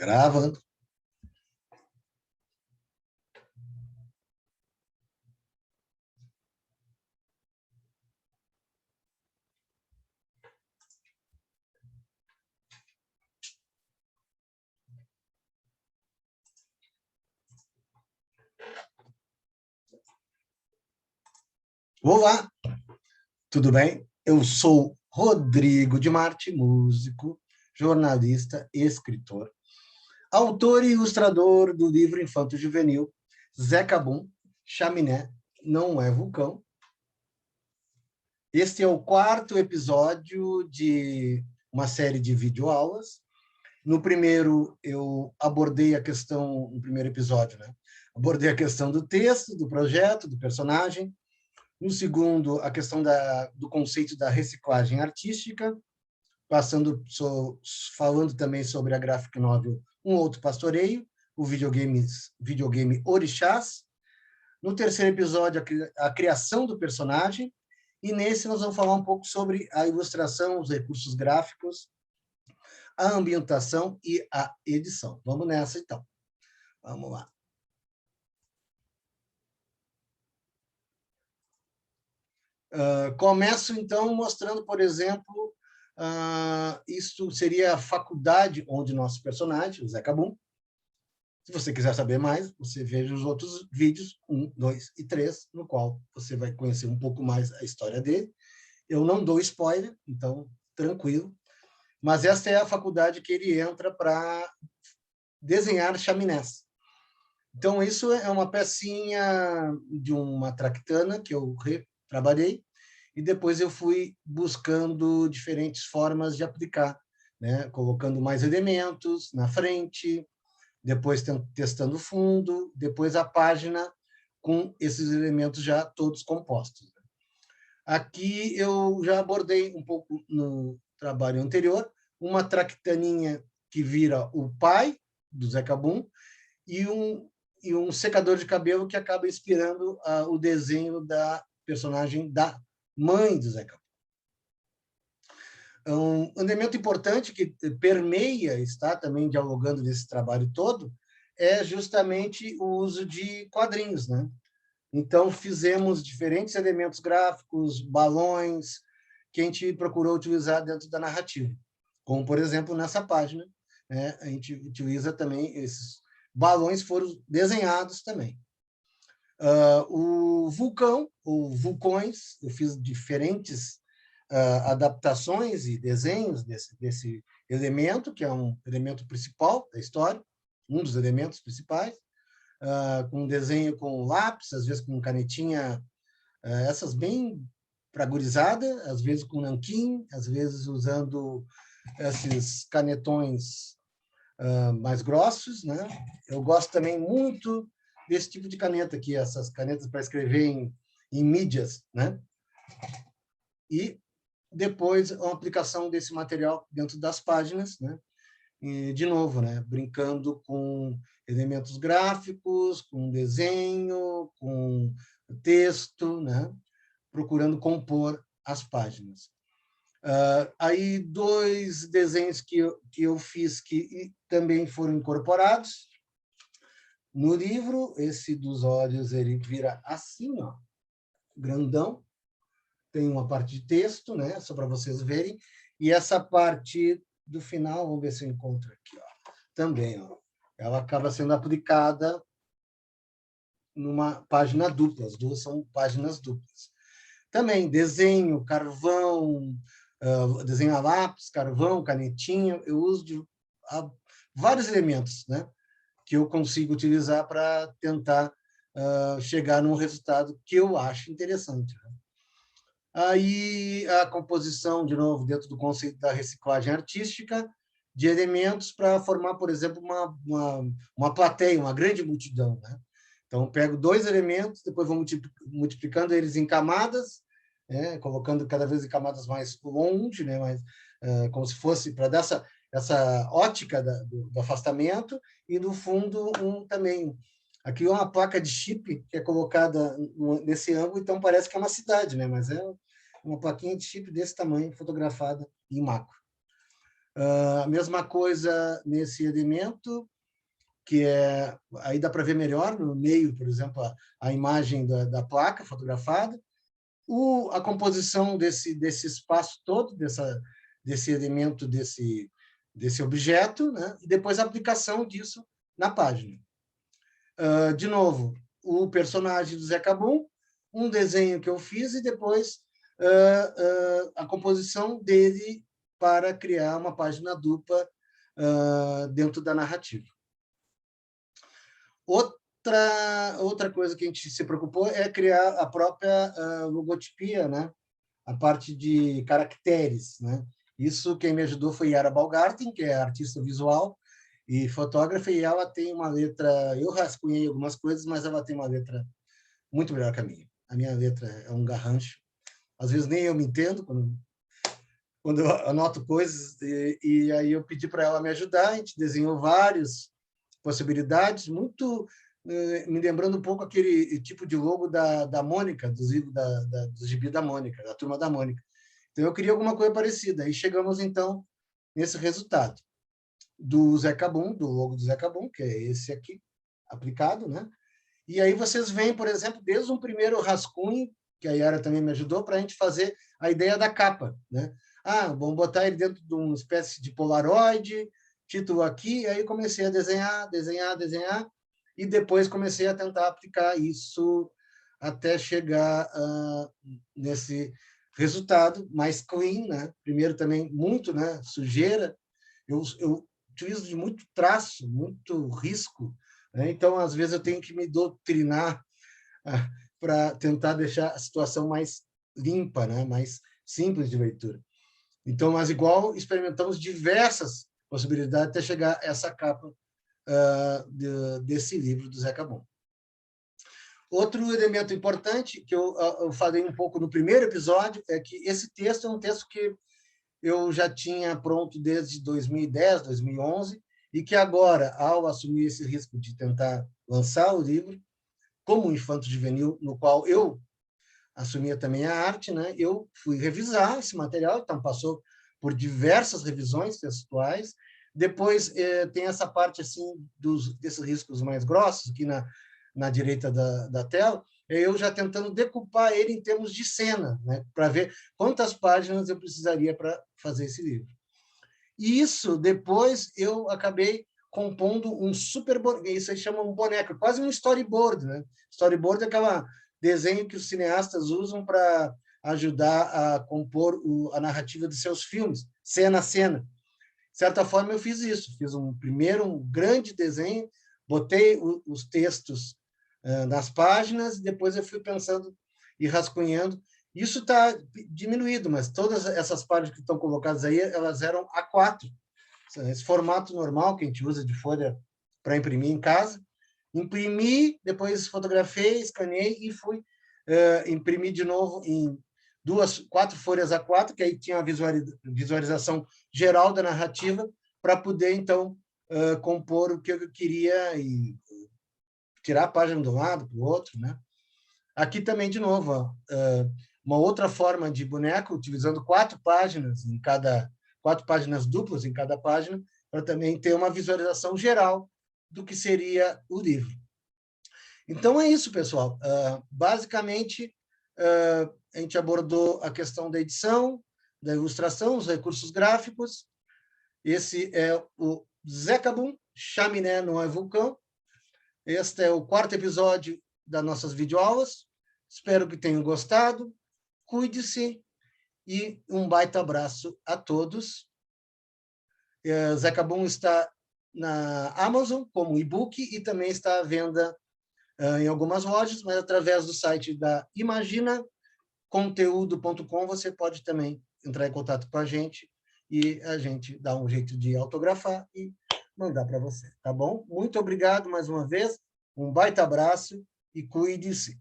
Gravando. Olá, tudo bem? Eu sou Rodrigo de Marte, músico, jornalista e escritor, autor e ilustrador do livro infanto-juvenil Zeca Bum, Chaminé Não é Vulcão. Este é o 4º episódio de uma série de videoaulas. No primeiro, eu abordei a questão, no primeiro episódio, né? Abordei a questão do texto, do projeto, do personagem. No segundo, a questão do conceito da reciclagem artística, falando também sobre a graphic novel Um Outro Pastoreio, o videogame Orixás. No terceiro episódio, a criação do personagem. E nesse nós vamos falar um pouco sobre a ilustração, os recursos gráficos, a ambientação e a edição. Vamos nessa, então. Vamos lá. Começo, então, mostrando, por exemplo, isto seria a faculdade onde nosso personagem, o Zeca Bum. Se você quiser saber mais, você veja os outros vídeos, 1, 2 e 3, no qual você vai conhecer um pouco mais a história dele. Eu não dou spoiler, então, tranquilo. Mas esta é a faculdade que ele entra para desenhar chaminés. Então, isso é uma pecinha de uma traquitana que eu trabalhei, e depois eu fui buscando diferentes formas de aplicar, né? Colocando mais elementos na frente, depois testando o fundo, depois a página com esses elementos já todos compostos. Aqui eu já abordei um pouco no trabalho anterior, uma traquitaninha que vira o pai do Zeca Bum e um secador de cabelo que acaba inspirando o desenho da personagem da mãe do Zeca. Um elemento importante que permeia, está também dialogando nesse trabalho todo, é justamente o uso de quadrinhos, né? Então, fizemos diferentes elementos gráficos, balões, que a gente procurou utilizar dentro da narrativa. Como, por exemplo, nessa página, né? A gente utiliza também esses balões, foram desenhados também. O vulcão, ou vulcões, eu fiz diferentes adaptações e desenhos desse elemento, que é um elemento principal da história, um dos elementos principais, com desenho com lápis, às vezes com canetinha, essas bem para gurizada, às vezes com nanquim, às vezes usando esses canetões mais grossos, né? Eu gosto também muito desse tipo de caneta aqui, essas canetas para escrever em mídias, né? E depois a aplicação desse material dentro das páginas, né? E, de novo, né? Brincando com elementos gráficos, com desenho, com texto, né? Procurando compor as páginas. Aí, 2 desenhos que eu fiz que também foram incorporados no livro. Esse dos olhos, ele vira assim, ó, grandão. Tem uma parte de texto, né, só para vocês verem. E essa parte do final, vamos ver se eu encontro aqui, ó, também, ó, ela acaba sendo aplicada numa página dupla. As duas são páginas duplas. Também desenho, carvão, desenho a lápis, carvão, canetinha. Eu uso vários elementos, né, que eu consigo utilizar para tentar chegar num resultado que eu acho interessante. Né? Aí a composição, de novo, dentro do conceito da reciclagem artística, de elementos para formar, por exemplo, uma plateia, uma grande multidão. Né? Então, pego 2 elementos, depois vou multiplicando eles em camadas, né? Colocando cada vez em camadas mais longe, né? Mais, como se fosse para dar essa ótica do afastamento, e, no fundo, também. Aqui é uma placa de chip que é colocada nesse ângulo, então parece que é uma cidade, né? Mas é uma plaquinha de chip desse tamanho, fotografada em macro. A mesma coisa nesse elemento, que é, aí dá para ver melhor no meio, por exemplo, a imagem da placa fotografada, a composição desse espaço todo, desse elemento, desse objeto, né? E depois a aplicação disso na página. De novo, o personagem do Zé Cabum, um desenho que eu fiz e depois a composição dele para criar uma página dupla dentro da narrativa. Outra coisa que a gente se preocupou é criar a própria logotipia, né? A parte de caracteres, né? Isso quem me ajudou foi Yara Balgarten, que é artista visual e fotógrafa, e ela tem uma letra, eu rascunhei algumas coisas, mas ela tem uma letra muito melhor que a minha. A minha letra é um garrancho. Às vezes nem eu me entendo quando eu anoto coisas, e aí eu pedi para ela me ajudar, a gente desenhou várias possibilidades, muito me lembrando um pouco aquele tipo de logo da Mônica, do gibi da Mônica, da Turma da Mônica. Então, eu queria alguma coisa parecida. E chegamos, então, nesse resultado do Zé Cabum, do logo do Zé Cabum, que é esse aqui, aplicado, né? E aí vocês veem, por exemplo, desde um primeiro rascunho, que a Yara também me ajudou, para a gente fazer a ideia da capa, né? Vamos botar ele dentro de uma espécie de Polaroid, título aqui, e aí comecei a desenhar, e depois comecei a tentar aplicar isso até chegar nesse resultado mais clean, né? Primeiro também muito, né, sujeira. Eu utilizo de muito traço, muito risco, né? Então, às vezes, eu tenho que me doutrinar para tentar deixar a situação mais limpa, né? Mais simples de leitura. Então, mas igual experimentamos diversas possibilidades até chegar a essa capa desse livro do Zé Cabum. Outro elemento importante que eu falei um pouco no primeiro episódio é que esse texto é um texto que eu já tinha pronto desde 2010, 2011, e que agora, ao assumir esse risco de tentar lançar o livro, como infanto-juvenil, no qual eu assumia também a arte, né, eu fui revisar esse material, então passou por diversas revisões textuais. Depois tem essa parte assim desses riscos mais grossos, aqui na direita da tela, eu já tentando decupar ele em termos de cena, né, para ver quantas páginas eu precisaria para fazer esse livro. E isso, depois, eu acabei compondo um super... Isso aí chama um boneco, quase um storyboard, né? Storyboard é aquele desenho que os cineastas usam para ajudar a compor a narrativa de seus filmes, cena a cena. De certa forma, eu fiz isso. Fiz primeiro um grande desenho, botei os textos nas páginas, e depois eu fui pensando e rascunhando. Isso está diminuído, mas todas essas páginas que estão colocadas aí, elas eram A4. Esse formato normal que a gente usa de folha para imprimir em casa. Imprimi, depois fotografei, escaneei e fui imprimir de novo em 4 folhas A4, que aí tinha a visualização geral da narrativa, para poder, então, compor o que eu queria e tirar a página de um lado para o outro, né? Aqui também, de novo, uma outra forma de boneco, utilizando 4 páginas duplas em cada página, para também ter uma visualização geral do que seria o livro. Então, é isso, pessoal. Basicamente, a gente abordou a questão da edição, da ilustração, os recursos gráficos. Esse é o Zé Cabum, Chaminé não é vulcão. Este é o 4º episódio das nossas videoaulas. Espero que tenham gostado. Cuide-se e um baita abraço a todos. Zé Cabum está na Amazon como e-book e também está à venda em algumas lojas, mas através do site da imaginaconteúdo.com você pode também entrar em contato com a gente e a gente dá um jeito de autografar e mandar para você, tá bom? Muito obrigado mais uma vez, um baita abraço e cuide-se.